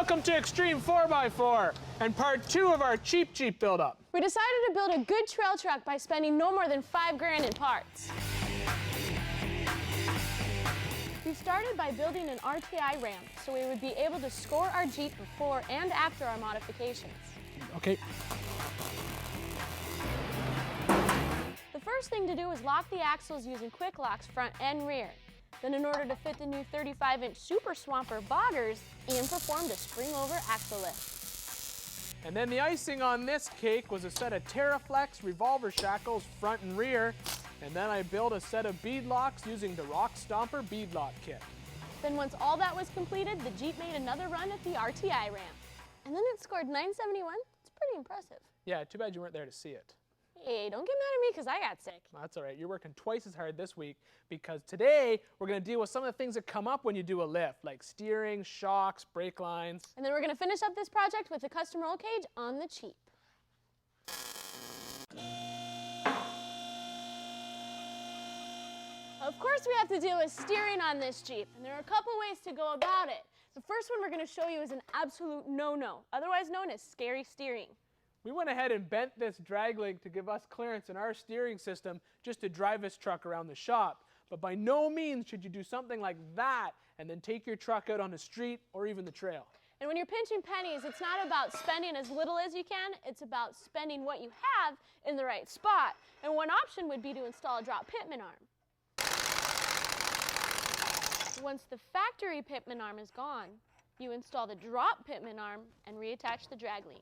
Welcome to Xtreme 4x4 and part 2 of our cheap Jeep build-up. We decided to build a good trail truck by spending no more than $5 grand in parts. We started by building an RTI ramp so we would be able to score our Jeep before and after our modifications. Okay. The first thing to do is lock the axles using quick locks front and rear. Then in order to fit the new 35-inch Super Swamper boggers, Ian performed a spring-over axle lift. And then the icing on this cake was a set of TerraFlex revolver shackles front and rear, and then I built a set of bead locks using the Rock Stomper bead lock kit. Then once all that was completed, the Jeep made another run at the RTI ramp. And then it scored 971. It's pretty impressive. Yeah, too bad you weren't there to see it. Hey, don't get mad at me because I got sick. That's all right. You're working twice as hard this week because today we're going to deal with some of the things that come up when you do a lift, like steering, shocks, brake lines. And then we're going to finish up this project with a custom roll cage on the cheap. Of course we have to deal with steering on this Jeep, and there are a couple ways to go about it. The first one we're going to show you is an absolute no-no, otherwise known as scary steering. We went ahead and bent this drag link to give us clearance in our steering system just to drive this truck around the shop. But by no means should you do something like that and then take your truck out on the street or even the trail. And when you're pinching pennies, it's not about spending as little as you can, it's about spending what you have in the right spot. And one option would be to install a drop pitman arm. Once the factory pitman arm is gone, you install the drop pitman arm and reattach the drag link.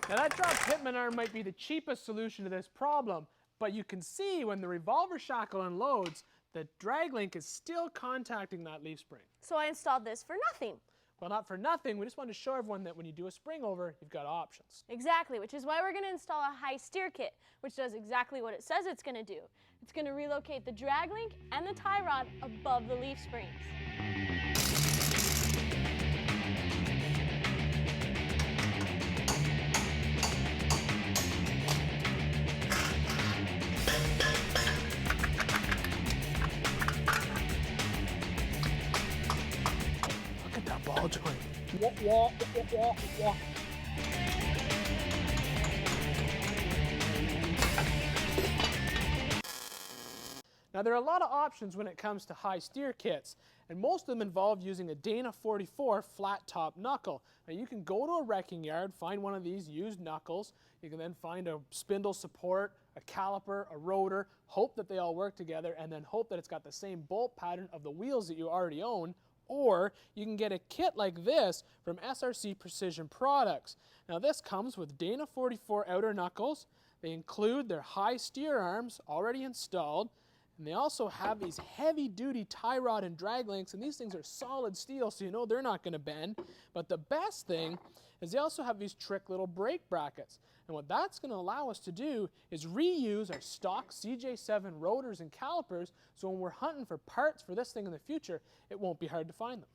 Now that drop pitman arm might be the cheapest solution to this problem, but you can see when the revolver shackle unloads, the drag link is still contacting that leaf spring. So I installed this for nothing. Well, not for nothing. We just wanted to show everyone that when you do a spring over, you've got options. Exactly, which is why we're going to install a high steer kit, which does exactly what it says it's going to do. It's going to relocate the drag link and the tie rod above the leaf springs. Ball joint. Wah, wah, wah, wah, wah. Now there are a lot of options when it comes to high steer kits, and most of them involve using a Dana 44 flat top knuckle. Now you can go to a wrecking yard, find one of these used knuckles. You can then find a spindle support, a caliper, a rotor, hope that they all work together, and then hope that it's got the same bolt pattern of the wheels that you already own. Or you can get a kit like this from SRC Precision Products. Now this comes with Dana 44 outer knuckles. They include their high steer arms already installed. And they also have these heavy duty tie rod and drag links, and these things are solid steel, so you know they're not going to bend. But the best thing is they also have these trick little brake brackets. And what that's going to allow us to do is reuse our stock CJ7 rotors and calipers, so when we're hunting for parts for this thing in the future, it won't be hard to find them.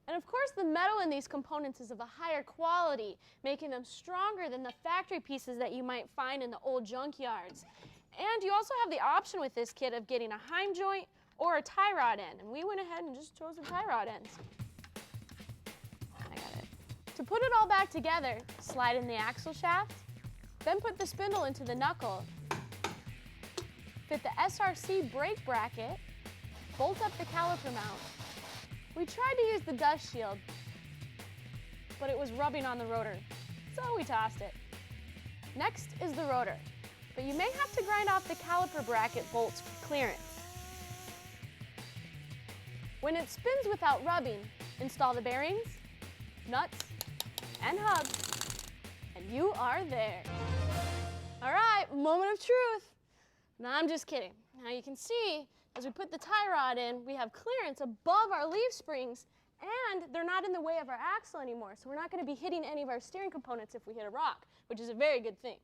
And of course the metal in these components is of a higher quality, making them stronger than the factory pieces that you might find in the old junkyards. And you also have the option with this kit of getting a heim joint or a tie rod end, and we went ahead and just chose the tie rod ends. I got it. To put it all back together, slide in the axle shaft, then put the spindle into the knuckle, fit the SRC brake bracket, bolt up the caliper mount. We tried to use the dust shield, but it was rubbing on the rotor, so we tossed it. Next is the rotor, but you may have to grind off the caliper bracket bolts for clearance. When it spins without rubbing, install the bearings, nuts, and hubs, and you are there. All right, moment of truth. No, I'm just kidding. Now you can see, as we put the tie rod in, we have clearance above our leaf springs, and they're not in the way of our axle anymore, so we're not going to be hitting any of our steering components if we hit a rock, which is a very good thing.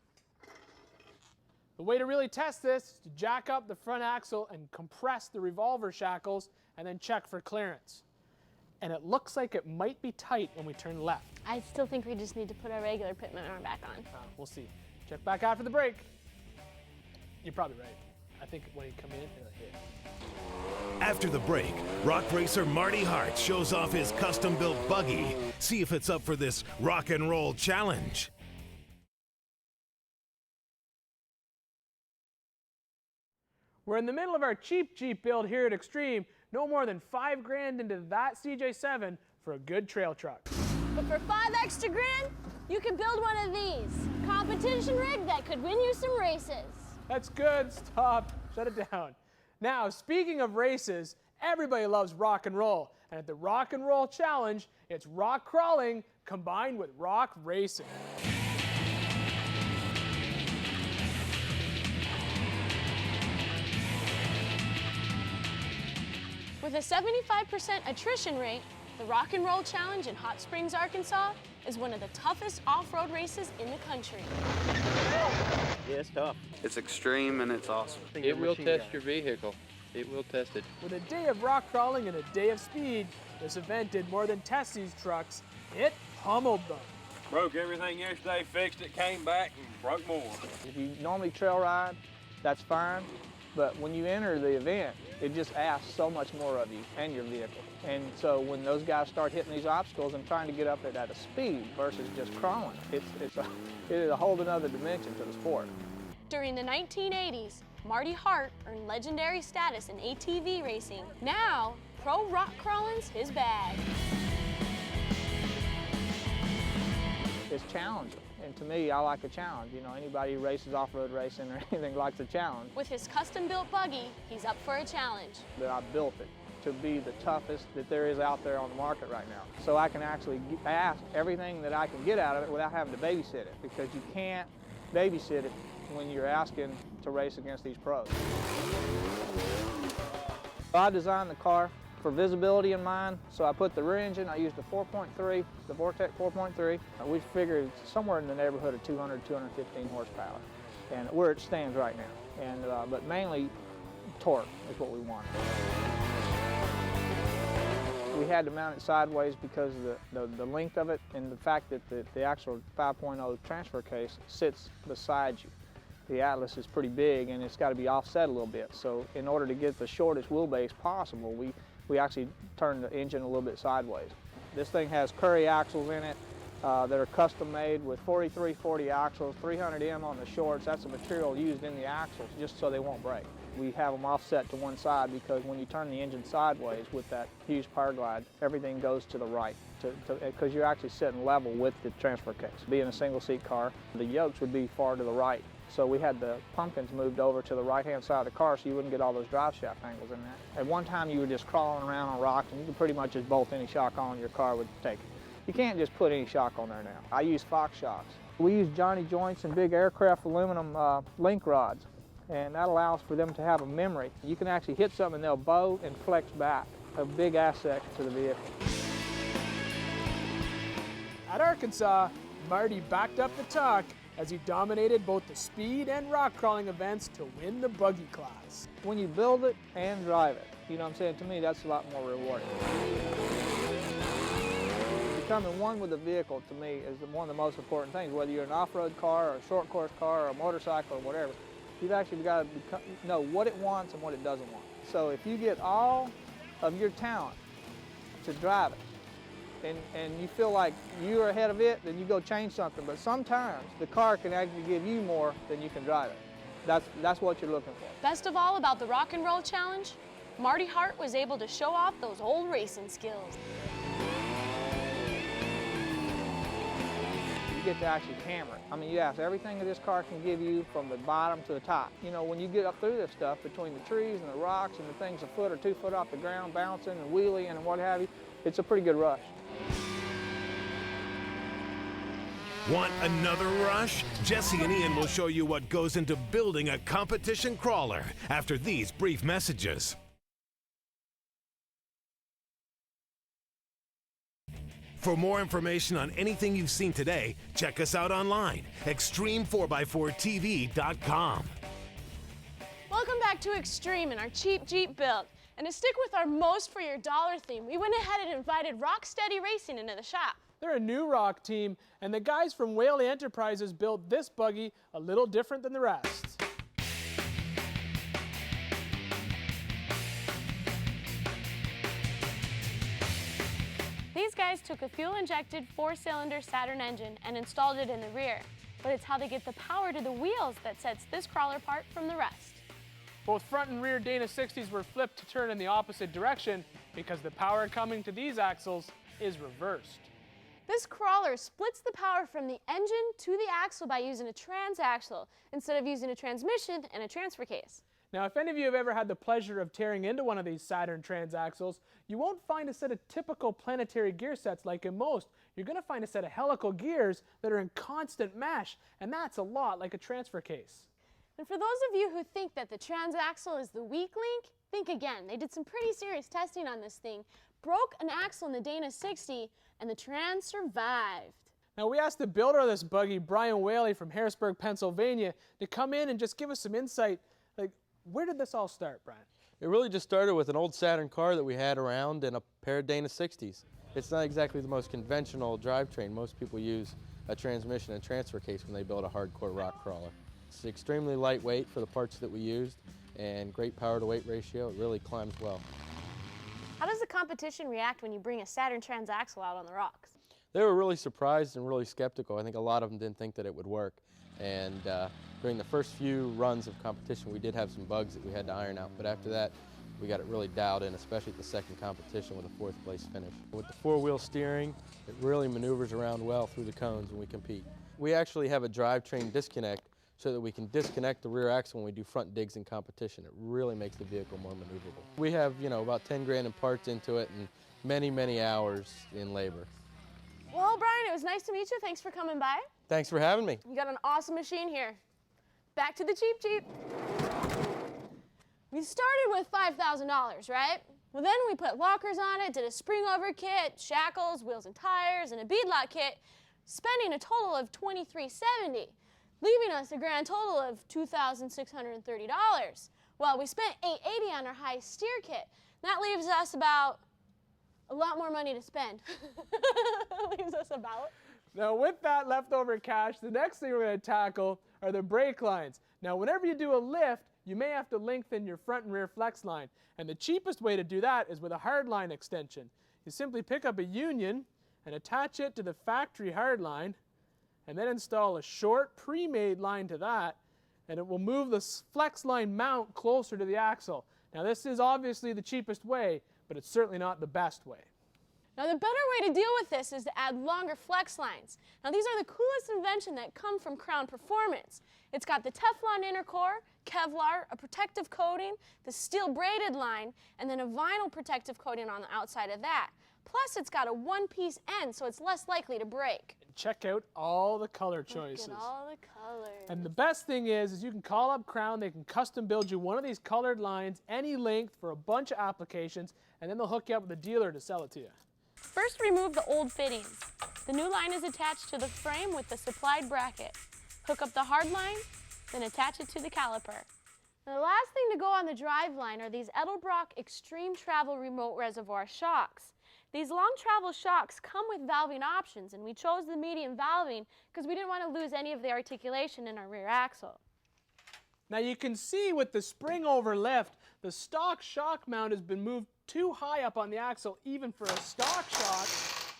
The way to really test this is to jack up the front axle and compress the revolver shackles and then check for clearance. And it looks like it might be tight when we turn left. I still think we just need to put our regular pitman arm back on. We'll see. Check back after the break. You're probably right. I think when he come in, it'll hit. After the break, rock racer Marty Hart shows off his custom-built buggy. See if it's up for this rock and roll challenge. We're in the middle of our cheap Jeep build here at Xtreme. No more than $5,000 into that CJ7 for a good trail truck. But for 5 extra grand, you can build one of these. A competition rig that could win you some races. That's good. Stop. Shut it down. Now, speaking of races, everybody loves rock and roll. And at the Rock and Roll Challenge, it's rock crawling combined with rock racing. With a 75% attrition rate, the Rock and Roll Challenge in Hot Springs, Arkansas is one of the toughest off-road races in the country. Yeah, it's tough. It's extreme and it's awesome. It will test your vehicle. It will test it. With a day of rock crawling and a day of speed, this event did more than test these trucks. It pummeled them. Broke everything yesterday, fixed it, came back, and broke more. If you normally trail ride, that's fine. But when you enter the event, it just asks so much more of you and your vehicle. And so when those guys start hitting these obstacles and trying to get up it at a speed versus just crawling, it is a whole other dimension to the sport. During the 1980s, Marty Hart earned legendary status in ATV racing. Now, pro rock crawling's his bag. It's challenging. And to me, I like a challenge. You know, anybody who races off-road racing or anything likes a challenge. With his custom-built buggy, he's up for a challenge. That I built it to be the toughest that there is out there on the market right now. So I can actually ask everything that I can get out of it without having to babysit it, because you can't babysit it when you're asking to race against these pros. I designed the car for visibility in mind, so I put the rear engine, I used the 4.3, the Vortec 4.3. We figured somewhere in the neighborhood of 200, 215 horsepower, and where it stands right now. And but mainly torque is what we want. We had to mount it sideways because of the length of it and the fact that the actual 5.0 transfer case sits beside you. The Atlas is pretty big and it's got to be offset a little bit. So in order to get the shortest wheelbase possible, we actually turned the engine a little bit sideways. This thing has Curry axles in it that are custom made with 4340 axles, 300M on the shorts. That's the material used in the axles just so they won't break. We have them offset to one side because when you turn the engine sideways with that huge power glide, everything goes to the right because you're actually sitting level with the transfer case. Being a single seat car, the yokes would be far to the right. So we had the pumpkins moved over to the right-hand side of the car so you wouldn't get all those drive shaft angles in there. At one time you were just crawling around on rocks and you could pretty much just bolt any shock on your car would take it. You can't just put any shock on there now. I use Fox shocks. We use Johnny joints and big aircraft aluminum link rods, and that allows for them to have a memory. You can actually hit something and they'll bow and flex back, a big asset to the vehicle. At Arkansas, Marty backed up the tuck as he dominated both the speed and rock crawling events to win the buggy class. When you build it and drive it, you know what I'm saying, to me that's a lot more rewarding. Becoming one with the vehicle to me is one of the most important things, whether you're an off-road car or a short course car or a motorcycle or whatever. You've actually got to know what it wants and what it doesn't want. So if you get all of your talent to drive it, and you feel like you're ahead of it, then you go change something. But sometimes the car can actually give you more than you can drive it. That's what you're looking for. Best of all about the Rock and Roll Challenge, Marty Hart was able to show off those old racing skills. You get to actually hammer it. I mean, you ask everything that this car can give you from the bottom to the top. You know, when you get up through this stuff, between the trees and the rocks and the things a foot or 2 foot off the ground, bouncing and wheeling and what have you, it's a pretty good rush. Want another rush? Jessi and Ian will show you what goes into building a competition crawler after these brief messages. For more information on anything you've seen today, check us out online, Xtreme4x4TV.com. Welcome back to Xtreme and our cheap Jeep build. And to stick with our most for your dollar theme, we went ahead and invited Rocksteady Racing into the shop. They're a new rock team, and the guys from Whaley Enterprises built this buggy a little different than the rest. These guys took a fuel-injected 4-cylinder Saturn engine and installed it in the rear, but it's how they get the power to the wheels that sets this crawler apart from the rest. Both front and rear Dana 60s were flipped to turn in the opposite direction because the power coming to these axles is reversed. This crawler splits the power from the engine to the axle by using a transaxle instead of using a transmission and a transfer case. Now, if any of you have ever had the pleasure of tearing into one of these Saturn transaxles, you won't find a set of typical planetary gear sets like in most. You're going to find a set of helical gears that are in constant mesh, and that's a lot like a transfer case. And for those of you who think that the transaxle is the weak link, think again. They did some pretty serious testing on this thing, broke an axle in the Dana 60, and the trans survived. Now, we asked the builder of this buggy, Brian Whaley from Harrisburg, Pennsylvania, to come in and just give us some insight. Like, where did this all start, Brian? It really just started with an old Saturn car that we had around and a pair of Dana 60s. It's not exactly the most conventional drivetrain. Most people use a transmission and transfer case when they build a hardcore rock crawler. It's extremely lightweight for the parts that we used and great power to weight ratio. It really climbs well. How does the competition react when you bring a Saturn transaxle out on the rocks? They were really surprised and really skeptical. I think a lot of them didn't think that it would work. And during the first few runs of competition, we did have some bugs that we had to iron out. But after that, we got it really dialed in, especially at the second competition with a 4th place finish. With the 4-wheel steering, it really maneuvers around well through the cones when we compete. We actually have a drivetrain disconnect so that we can disconnect the rear axle when we do front digs in competition. It really makes the vehicle more maneuverable. We have, about 10 grand in parts into it and many, many hours in labor. Well, Brian, it was nice to meet you. Thanks for coming by. Thanks for having me. You got an awesome machine here. Back to the cheap Jeep. We started with $5,000, right? Well, then we put lockers on it, did a spring over kit, shackles, wheels and tires, and a beadlock kit, spending a total of $2,370, leaving us a grand total of $2,630. Well, we spent $880 on our high steer kit. That leaves us about a lot more money to spend. Leaves us about. Now, with that leftover cash, the next thing we're going to tackle are the brake lines. Now, whenever you do a lift, you may have to lengthen your front and rear flex line. And the cheapest way to do that is with a hard line extension. You simply pick up a union and attach it to the factory hard line, and then install a short pre-made line to that, and it will move the flex line mount closer to the axle. Now, this is obviously the cheapest way, but it's certainly not the best way. Now, the better way to deal with this is to add longer flex lines. Now, these are the coolest invention that come from Crown Performance. It's got the Teflon inner core, Kevlar, a protective coating, the steel braided line, and then a vinyl protective coating on the outside of that. Plus, it's got a one-piece end, so it's less likely to break. Check out all the color choices. Look at all the colors. And the best thing is you can call up Crown. They can custom build you one of these colored lines, any length, for a bunch of applications, and then they'll hook you up with a dealer to sell it to you. First, remove the old fittings. The new line is attached to the frame with the supplied bracket. Hook up the hard line, then attach it to the caliper. Now, the last thing to go on the drive line are these Edelbrock Xtreme Travel Remote Reservoir shocks. These long travel shocks come with valving options, and we chose the medium valving because we didn't want to lose any of the articulation in our rear axle. Now, you can see with the spring over lift, the stock shock mount has been moved too high up on the axle even for a stock shock,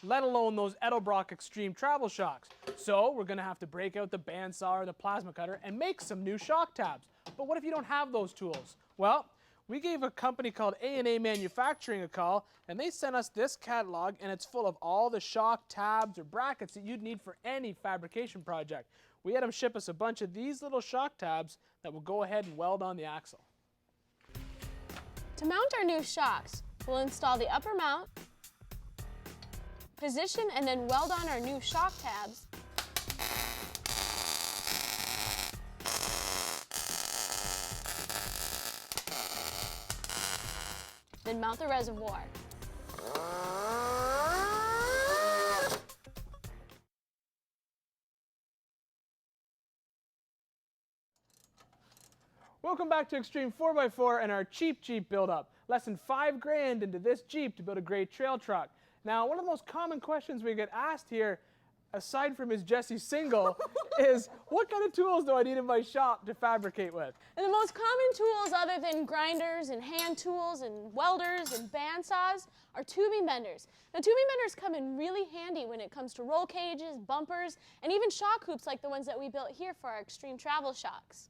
let alone those Edelbrock Xtreme Travel shocks. So we're going to have to break out the bandsaw or the plasma cutter and make some new shock tabs. But what if you don't have those tools? Well, we gave a company called A&A Manufacturing a call, and they sent us this catalog, and it's full of all the shock tabs or brackets that you'd need for any fabrication project. We had them ship us a bunch of these little shock tabs that will go ahead and weld on the axle. To mount our new shocks, we'll install the upper mount, position and then weld on our new shock tabs. Then mount the reservoir. Welcome back to Xtreme 4x4 and our cheap Jeep build-up. Less than $5 grand into this Jeep to build a great trail truck. Now, one of the most common questions we get asked here aside from his Jessi single, is what kind of tools do I need in my shop to fabricate with? And the most common tools other than grinders and hand tools and welders and bandsaws are tubing benders. Now tubing benders come in really handy when it comes to roll cages, bumpers, and even shock hoops like the ones that we built here for our Xtreme travel shocks.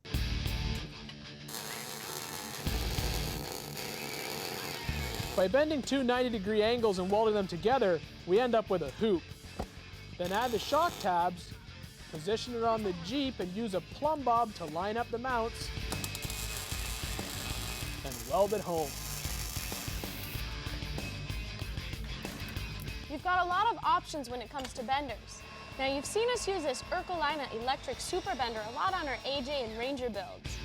By bending two 90-degree angles and welding them together, we end up with a hoop. Then add the shock tabs, position it on the Jeep, and use a plumb bob to line up the mounts, and weld it home. You've got a lot of options when it comes to benders. Now you've seen us use this Ercolina electric super bender a lot on our AJ and Ranger builds.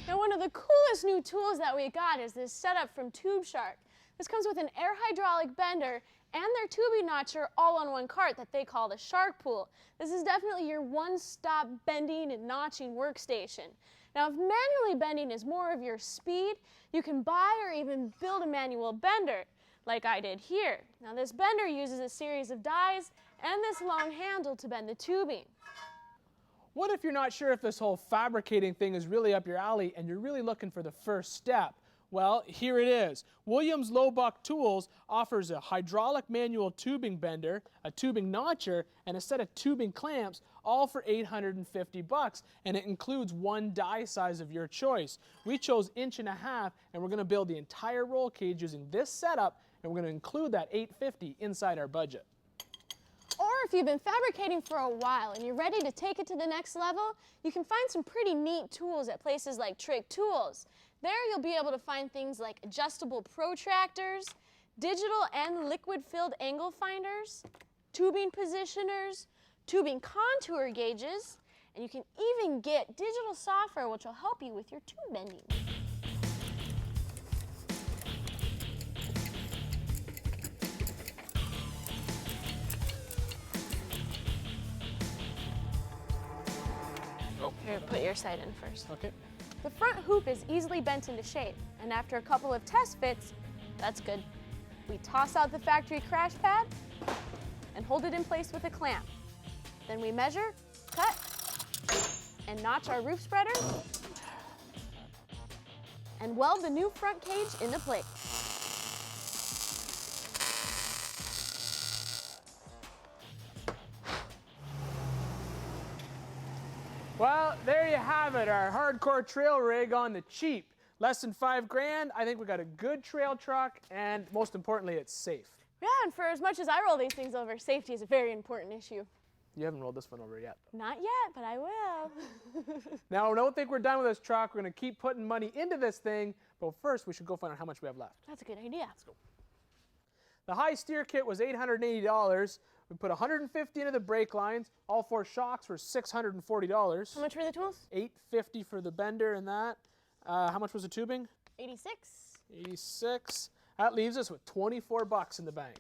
Now one of the coolest new tools that we got is this setup from Tube Shark. This comes with an air hydraulic bender and their tubing notcher all on one cart that they call the Shark Pool. This is definitely your one-stop bending and notching workstation. Now if manually bending is more of your speed, you can buy or even build a manual bender, like I did here. Now this bender uses a series of dies and this long handle to bend the tubing. What if you're not sure if this whole fabricating thing is really up your alley and you're really looking for the first step? Well, here it is. Williams Lowbuck Tools offers a hydraulic manual tubing bender, a tubing notcher, and a set of tubing clamps, all for $850, and it includes one die size of your choice. We chose 1.5 inches, and we're going to build the entire roll cage using this setup, and we're going to include that $850 inside our budget. Or if you've been fabricating for a while and you're ready to take it to the next level, you can find some pretty neat tools at places like Trick Tools. There you'll be able to find things like adjustable protractors, digital and liquid-filled angle finders, tubing positioners, tubing contour gauges, and you can even get digital software which will help you with your tube bending. Here, put your side in first. Okay. The front hoop is easily bent into shape, and after a couple of test fits, that's good. We toss out the factory crash pad and hold it in place with a clamp. Then we measure, cut, and notch our roof spreader and weld the new front cage into place. Well, there you have it, our hardcore trail rig on the cheap. Less than $5 grand. I think we got a good trail truck, and most importantly, it's safe. Yeah, and for as much as I roll these things over, safety is a very important issue. You haven't rolled this one over yet. Not yet, but I will. Now, don't think we're done with this truck. We're going to keep putting money into this thing, but first we should go find out how much we have left. That's a good idea. Let's go. The high steer kit was $880. We put $150 into the brake lines. All 4 shocks were $640. How much were the tools? $850 for the bender and that. How much was the tubing? 86. 86. That leaves us with $24 in the bank.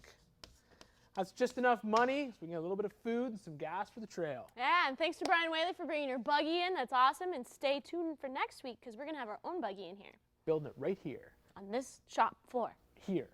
That's just enough money so we can get a little bit of food and some gas for the trail. Yeah, and thanks to Brian Whaley for bringing your buggy in. That's awesome. And stay tuned for next week because we're going to have our own buggy in here. Building it right here. On this shop floor. Here.